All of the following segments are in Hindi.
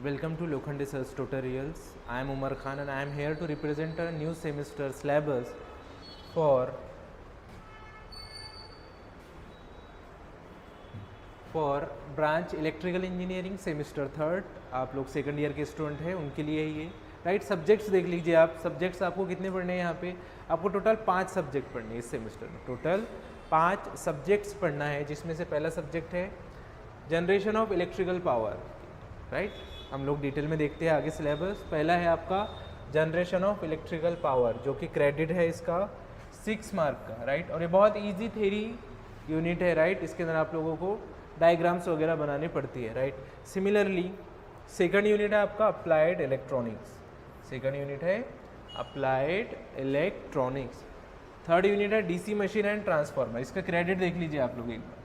Welcome to Lokhande Sir's Tutorials. I am Umar Khan and I am here to represent a new semester syllabus for branch electrical engineering semester third. आप लोग सेकंड ईयर के स्टूडेंट हैं, उनके लिए ये राइट. सब्जेक्ट्स देख लीजिए आप. सब्जेक्ट्स आपको कितने पढ़ने हैं यहाँ पे? आपको टोटल 5 सब्जेक्ट पढ़ने हैं इस सेमेस्टर में. टोटल 5 सब्जेक्ट्स पढ़ना है, जिसमें से पहला सब्जेक्ट है generation of electrical power. Right, हम लोग डिटेल में देखते हैं आगे सिलेबस. पहला है आपका जनरेशन ऑफ इलेक्ट्रिकल पावर, जो कि क्रेडिट है इसका 6 मार्क का. राइट, और ये बहुत ईजी थ्योरी यूनिट है. राइट, इसके अंदर आप लोगों को डायग्राम्स वगैरह बनानी पड़ती है. राइट, सिमिलरली सेकंड यूनिट है आपका अप्लाइड इलेक्ट्रॉनिक्स. सेकंड यूनिट है अप्लाइड इलेक्ट्रॉनिक्स. थर्ड यूनिट है डीसी मशीन एंड ट्रांसफार्मर. इसका क्रेडिट देख लीजिए आप लोग एक बार.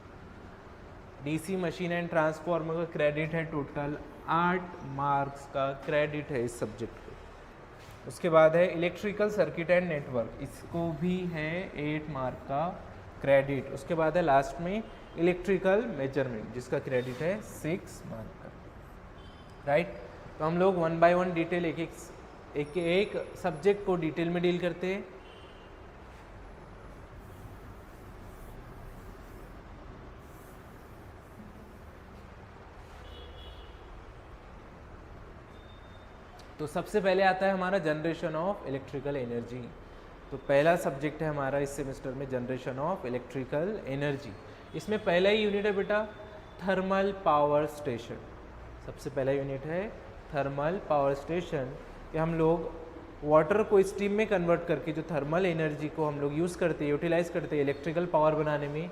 डीसी मशीन एंड ट्रांसफार्मर का क्रेडिट है टोटल 8 मार्क्स का क्रेडिट है इस सब्जेक्ट को. उसके बाद है इलेक्ट्रिकल सर्किट एंड नेटवर्क. इसको भी है 8 मार्क का क्रेडिट. उसके बाद है लास्ट में इलेक्ट्रिकल मेजरमेंट, जिसका क्रेडिट है 6 मार्क का. राइट, तो हम लोग 1 बाय 1 डिटेल एक सब्जेक्ट को डिटेल में डील करते हैं. तो सबसे पहले आता है हमारा जनरेशन ऑफ इलेक्ट्रिकल एनर्जी. तो पहला सब्जेक्ट है हमारा इस सेमेस्टर में जनरेशन ऑफ इलेक्ट्रिकल एनर्जी. इसमें पहला ही यूनिट है बेटा थर्मल पावर स्टेशन. सबसे पहला यूनिट है थर्मल पावर स्टेशन. कि हम लोग वाटर को स्टीम में कन्वर्ट करके जो थर्मल एनर्जी को हम लोग यूज़ करते हैं, यूटिलाइज करते हैं इलेक्ट्रिकल पावर बनाने में,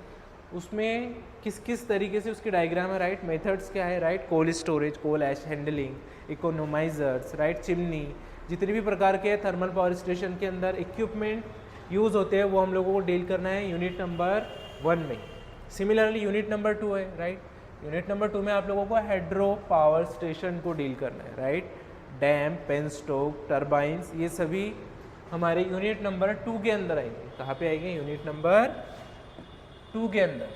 उसमें किस किस तरीके से उसकी डायग्राम है. राइट, मेथड्स क्या है? राइट, कोल स्टोरेज, कोल ऐश हैंडलिंग, इकोनोमाइजर्स, राइट, चिमनी, जितने भी प्रकार के थर्मल पावर स्टेशन के अंदर इक्विपमेंट यूज़ होते हैं, वो हम लोगों को डील करना है यूनिट नंबर 1 में. सिमिलरली यूनिट नंबर 2 है. राइट, यूनिट नंबर 2 में आप लोगों को हाइड्रो पावर स्टेशन को डील करना है. राइट, डैम, पेनस्टोक, टर्बाइंस, ये सभी हमारे यूनिट नंबर 2 के अंदर आएंगे. कहाँ पे आएंगे? यूनिट नंबर 2 के अंदर.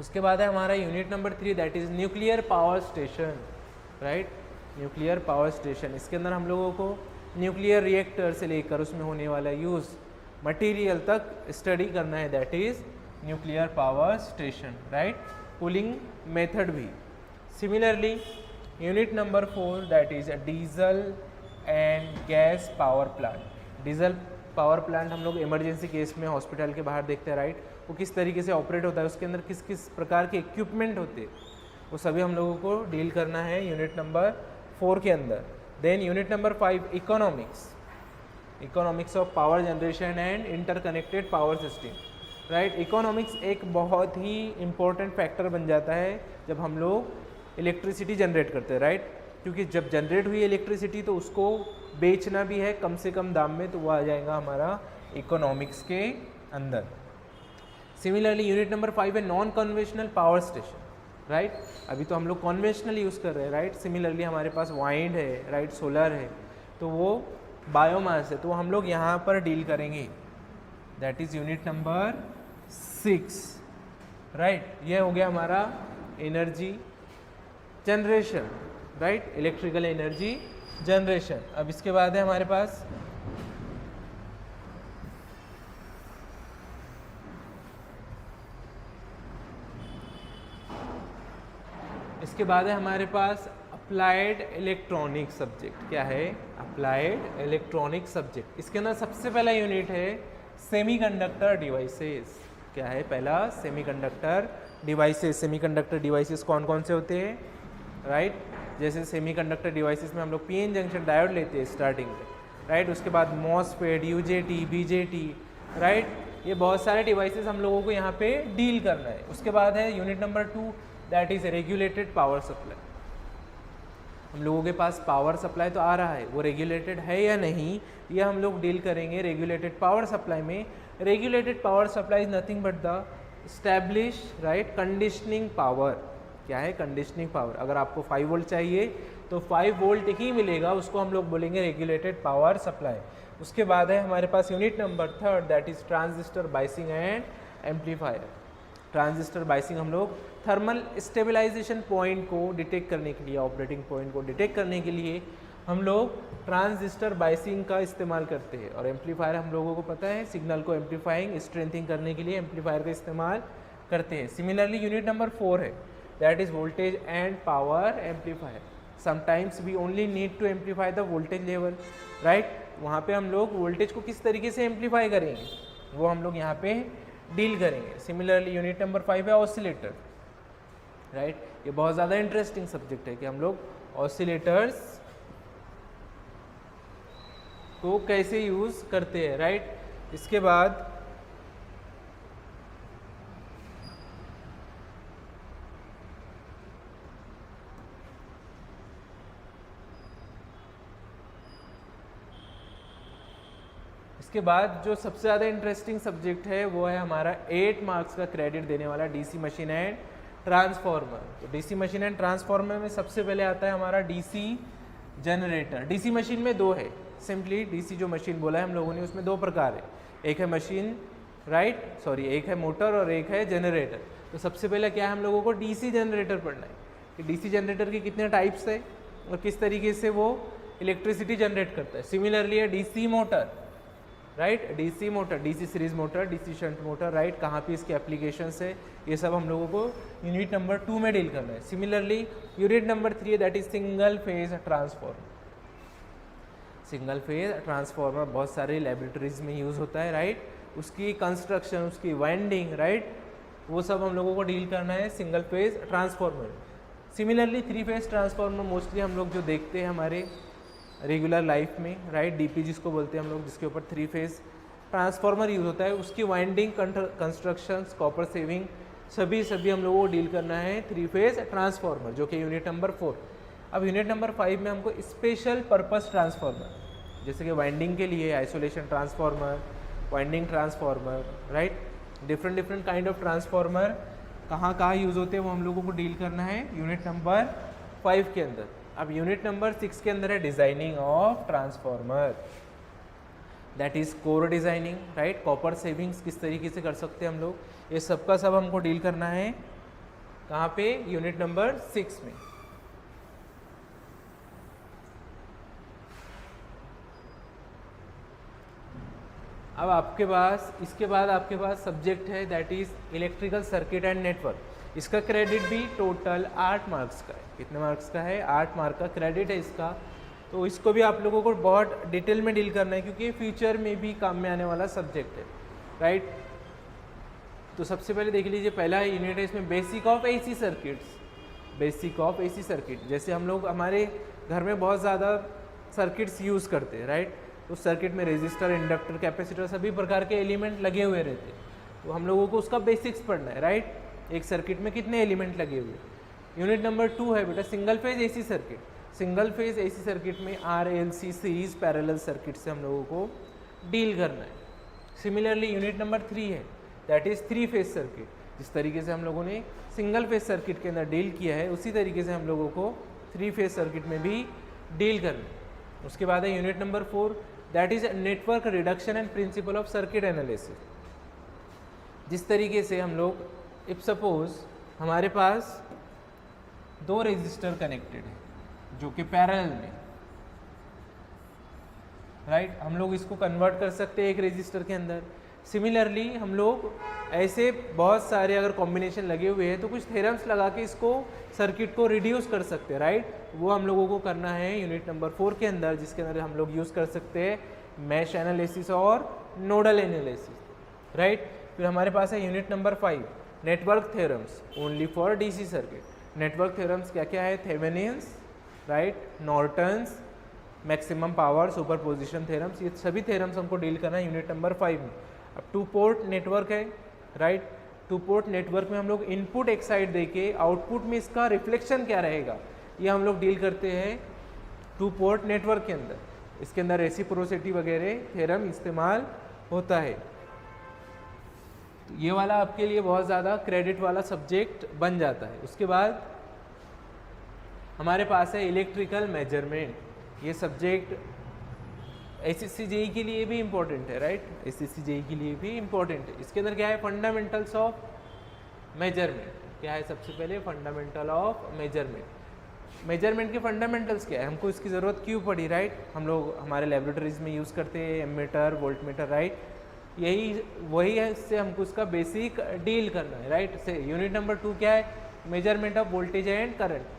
उसके बाद है हमारा unit number 3, that is nuclear power station. Right, nuclear power station. इसके अंदर हम लोगों को न्यूक्लियर रिएक्टर से लेकर उसमें होने वाला यूज़ मटेरियल तक स्टडी करना है, that is nuclear power station. Right, cooling method भी. Similarly unit number 4, that is a diesel and gas power plant. Diesel power plant हम लोग इमरजेंसी केस में हॉस्पिटल के बाहर देखते हैं. राइट, वो किस तरीके से ऑपरेट होता है, उसके अंदर किस किस प्रकार के इक्विपमेंट होते हैं, वो सभी हम लोगों को डील करना है यूनिट नंबर 4 के अंदर. Then unit number 5 economics. Economics of power generation and interconnected power system. Right, economics एक बहुत ही इम्पोर्टेंट फैक्टर बन जाता है जब हम लोग इलेक्ट्रिसिटी जनरेट करते हैं. राइट, क्योंकि जब जनरेट हुई इलेक्ट्रिसिटी तो उसको बेचना भी है कम से कम दाम में, तो वो आ जाएगा हमारा इकोनॉमिक्स के अंदर. सिमिलरली यूनिट नंबर 5 है non conventional power station. Right, अभी तो हम लोग कन्वेंशनल यूज़ कर रहे हैं. राइट, सिमिलरली हमारे पास वाइंड है, राइट, सोलर है, तो वो बायोमास है, तो हम लोग यहाँ पर डील करेंगे. That is unit number 6. Right, ये हो गया हमारा energy generation. Right, electrical energy generation. अब इसके बाद है हमारे पास अप्लाइड इलेक्ट्रॉनिक सब्जेक्ट. क्या है? Applied electronic subject. इसके अंदर सबसे पहला यूनिट है सेमीकंडक्टर डिवाइसेस. क्या है? पहला सेमीकंडक्टर डिवाइसेस. सेमीकंडक्टर डिवाइसेस कौन कौन से होते हैं? राइट, जैसे सेमीकंडक्टर डिवाइसेस में हम लोग पीएन जंक्शन डायोड लेते हैं स्टार्टिंग में. राइट, उसके बाद मॉसफेट, यूजेटी, बीजेटी. राइट, ये बहुत सारे डिवाइसेस हम लोगों को यहाँ पे डील करना है. उसके बाद है unit number 2, that is regulated power supply. हम लोगों के पास पावर सप्लाई तो आ रहा है, वो रेगुलेटेड है या नहीं, ये हम लोग डील करेंगे रेगुलेटेड पावर सप्लाई में. Regulated power supply is nothing but the establish, right, conditioning power. क्या है? Conditioning power. अगर आपको 5 वोल्ट चाहिए तो 5 वोल्ट ही मिलेगा, उसको हम लोग बोलेंगे रेगुलेटेड पावर सप्लाई. उसके बाद है हमारे पास unit number 3, that is transistor, biasing and amplifier. Transistor biasing हम लोग थर्मल स्टेबलाइजेशन पॉइंट को डिटेक्ट करने के लिए, ऑपरेटिंग पॉइंट को डिटेक्ट करने के लिए हम लोग ट्रांजिस्टर बाइसिंग का इस्तेमाल करते हैं। और एम्पलीफायर हम लोगों को पता है सिग्नल को एम्पलीफाइंग स्ट्रेंथिंग करने के लिए एम्पलीफायर का इस्तेमाल करते हैं। सिमिलरली यूनिट नंबर 4 है, that is voltage and power amplifier. Sometimes we only need to amplify the voltage level, right. वहाँ पे हम लोग वोल्टेज को किस तरीके से एम्पलीफाई करेंगे वो हम लोग यहाँ पे डील करेंगे। सिमिलरली यूनिट नंबर 5 है ऑसिलेटर, राइट। ये बहुत ज़्यादा इंटरेस्टिंग सब्जेक्ट है कि हम लोग ऑसिलेटर्स को कैसे यूज़ करते हैं, राइट। इसके बाद जो सबसे ज़्यादा इंटरेस्टिंग सब्जेक्ट है वो है हमारा 8 मार्क्स का क्रेडिट देने वाला डीसी मशीन एंड ट्रांसफार्मर। तो डीसी मशीन एंड ट्रांसफार्मर में सबसे पहले आता है हमारा डीसी जनरेटर। डीसी मशीन में 2 है, सिंपली डीसी जो मशीन बोला है हम लोगों ने उसमें 2 प्रकार है, एक है मशीन, राइट, सॉरी एक है मोटर और एक है जनरेटर। तो सबसे पहले क्या है हम लोगों को डीसी जनरेटर पढ़ना है कि डीसी जनरेटर के कितने टाइप्स है और किस तरीके से वो इलेक्ट्रिसिटी जनरेट करता है। सिमिलरली है DC motor, right, DC motor, DC series motor, DC shunt motor, right, कहाँ पे इसके एप्लीकेशंस है ये सब हम लोगों को यूनिट नंबर 2 में डील करना है। Similarly unit number 3 that is single phase transformer. Single phase transformer बहुत सारे लैबोरेटरीज में यूज़ होता है, राइट, उसकी कंस्ट्रक्शन, उसकी वाइंडिंग, राइट, वो सब हम लोगों को डील करना है single phase transformer. Similarly 3 phase transformer mostly हम लोग जो देखते हैं हमारे रेगुलर लाइफ में, राइट, डीपी जिसको बोलते हैं हम लोग, जिसके ऊपर 3 फेज ट्रांसफॉर्मर यूज़ होता है, उसकी वाइंडिंग, कंस्ट्रक्शंस, कॉपर सेविंग, सभी हम लोगों को डील करना है 3 फेज ट्रांसफॉर्मर, जो कि यूनिट नंबर 4। अब यूनिट नंबर 5 में हमको स्पेशल पर्पस ट्रांसफॉर्मर, जैसे कि वाइंडिंग के लिए isolation transformer, winding transformer, right, different kind of transformer कहाँ यूज़ होते हैं वो हम लोगों को डील करना है यूनिट नंबर 5 के अंदर। अब यूनिट नंबर 6 के अंदर है designing of transformer, that is core designing, right, copper savings किस तरीके से कर सकते हैं हम लोग, ये सब का सब हमको डील करना है कहाँ पे, यूनिट नंबर 6 में। अब आपके पास इसके बाद आपके पास सब्जेक्ट है that is electrical circuit and network. इसका क्रेडिट भी टोटल 8 मार्क्स का है। कितने मार्क्स का है? 8 मार्क का क्रेडिट है इसका। तो इसको भी आप लोगों को बहुत डिटेल में डील करना है क्योंकि फ्यूचर में भी काम में आने वाला सब्जेक्ट है, राइट। तो सबसे पहले देख लीजिए, पहला यूनिट है इसमें basic of AC circuits. Basic of AC circuit, जैसे हम लोग हमारे घर में बहुत ज़्यादा सर्किट्स यूज़ करते हैं, राइट। उस सर्किट में रेजिस्टर, इंडक्टर, कैपेसिटर सभी प्रकार के एलिमेंट लगे हुए रहते हैं, तो हम लोगों को उसका बेसिक्स पढ़ना है, राइट। एक सर्किट में कितने एलिमेंट लगे हुए। यूनिट नंबर 2 है बेटा single phase AC circuit. Single phase AC circuit में RLC सीरीज पैरेलल सर्किट से हम लोगों को डील करना है। सिमिलरली यूनिट नंबर 3 है दैट इज 3 फेज सर्किट। जिस तरीके से हम लोगों ने सिंगल फेज सर्किट के अंदर डील किया है उसी तरीके से हम लोगों को 3 फेज सर्किट में भी डील करना है। उसके बाद है unit number 4 that is network reduction and principle of circuit analysis. जिस तरीके से हम लोग, इफ सपोज हमारे पास 2 रेजिस्टर कनेक्टेड है जो कि पैरेलल में, राइट, हम लोग इसको कन्वर्ट कर सकते हैं एक रेजिस्टर के अंदर। सिमिलरली हम लोग ऐसे बहुत सारे अगर कॉम्बिनेशन लगे हुए हैं तो कुछ थ्योरम्स लगा के इसको सर्किट को रिड्यूस कर सकते हैं, राइट। वो हम लोगों को करना है यूनिट नंबर 4 के अंदर, जिसके अंदर हम लोग यूज़ कर सकते हैं मैश एनालिसिस और नोडल एनालिसिस, राइट। फिर हमारे पास है unit number 5 network theorems only for DC circuit. Network theorems क्या क्या है? Thevenin's, right, Norton's, maximum power, superposition theorems, ये सभी थ्योरम्स हमको डील करना है यूनिट नंबर 5 में। अब 2 पोर्ट नेटवर्क है, राइट। 2 पोर्ट नेटवर्क में हम लोग इनपुट एक साइड देके आउटपुट में इसका रिफ्लेक्शन क्या रहेगा ये हम लोग डील करते हैं 2 पोर्ट नेटवर्क के अंदर। इसके अंदर रेसिप्रोसिटी वगैरह थ्योरम इस्तेमाल होता है। तो ये वाला आपके लिए बहुत ज़्यादा क्रेडिट वाला सब्जेक्ट बन जाता है। उसके बाद हमारे पास है इलेक्ट्रिकल मेजरमेंट। ये सब्जेक्ट SSC JEE के लिए भी इम्पोर्टेंट है, राइट। SSC JEE के लिए भी इम्पोर्टेंट है। इसके अंदर क्या है? फंडामेंटल्स ऑफ मेजरमेंट क्या है सबसे पहले, फंडामेंटल ऑफ मेजरमेंट। मेजरमेंट के फंडामेंटल्स क्या है, हमको इसकी ज़रूरत क्यों पड़ी, राइट। हम लोग हमारे लेबोरेटरीज में यूज़ करते हैं एमीटर, वोल्टमीटर, राइट। यही वही है, इससे हमको इसका बेसिक डील करना है, राइट। से यूनिट नंबर 2 क्या है, measurement of voltage and current.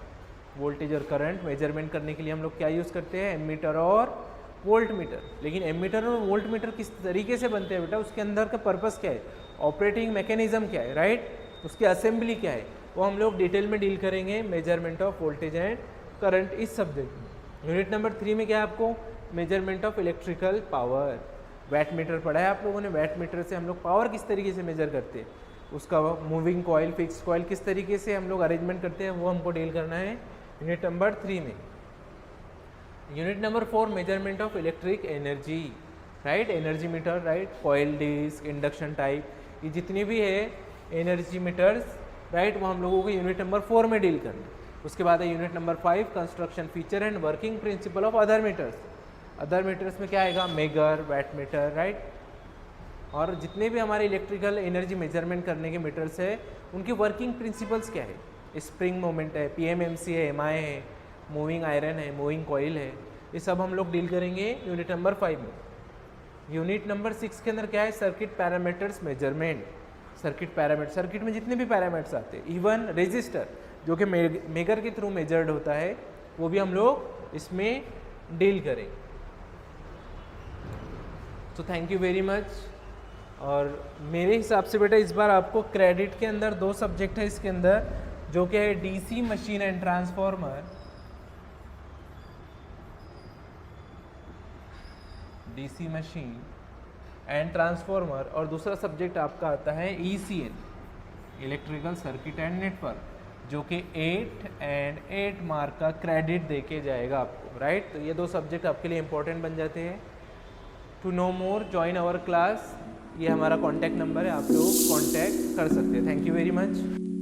Voltage और करंट मेजरमेंट करने के लिए हम लोग क्या यूज़ करते हैं, एमीटर और वोल्ट मीटर। लेकिन एमीटर और वोल्ट मीटर किस तरीके से बनते हैं बेटा, उसके अंदर का पर्पस क्या है, ऑपरेटिंग मैकेनिज्म क्या है, राइट, उसकी असेंबली क्या है, वो हम लोग डिटेल में डील करेंगे measurement of voltage and current इस सब्जेक्ट में। यूनिट नंबर 3 में क्या है आपको, measurement of electrical power. VAT metre पढ़ा है आप लोगों ने, वैट मीटर से हम लोग पावर किस तरीके से मेजर करते हैं, उसका मूविंग कॉइल, फिक्स कॉइल किस तरीके से हम लोग अरेंजमेंट करते हैं, वो हमको डील करना है यूनिट नंबर 3 में। Unit number 4 measurement of electric energy, right. Energy meter, right, coil disc, induction type, ये जितनी भी है एनर्जी मीटर्स, राइट, वो हम लोगों को यूनिट नंबर 4 में डील करना है। उसके बाद है unit number 5 construction feature and working principle of other meters. Other meters में क्या आएगा, मेगर, वैट मीटर, राइट, और जितने भी हमारे इलेक्ट्रिकल एनर्जी मेजरमेंट करने के मीटर्स है उनकी वर्किंग प्रिंसिपल्स क्या है, स्प्रिंग मोमेंट है, पीएमएमसी है, एमआई है, मूविंग आयरन है, मूविंग कॉइल है, ये सब हम लोग डील करेंगे यूनिट नंबर 5 में। यूनिट नंबर 6 के अंदर क्या है, circuit parameters measurement. Circuit parameter, circuit में जितने भी पैरामीटर्स आते हैं, इवन रेजिस्टर जो कि मेगर के थ्रू मेजर्ड होता है, वो भी हम लोग इसमें डील करेंगे। तो थैंक यू वेरी मच। और मेरे हिसाब से बेटा इस बार आपको क्रेडिट के अंदर 2 सब्जेक्ट है इसके अंदर, जो कि है DC machine and transformer, DC machine and transformer, और दूसरा सब्जेक्ट आपका आता है ECN, electrical circuit and network, जो कि 8 एंड 8 मार्क का क्रेडिट देके जाएगा आपको, राइट। तो ये 2 सब्जेक्ट आपके लिए इंपॉर्टेंट बन जाते हैं। To know more join our class, ये हमारा कॉन्टैक्ट नंबर है, आप लोग कॉन्टैक्ट कर सकते हैं। Thank you very much.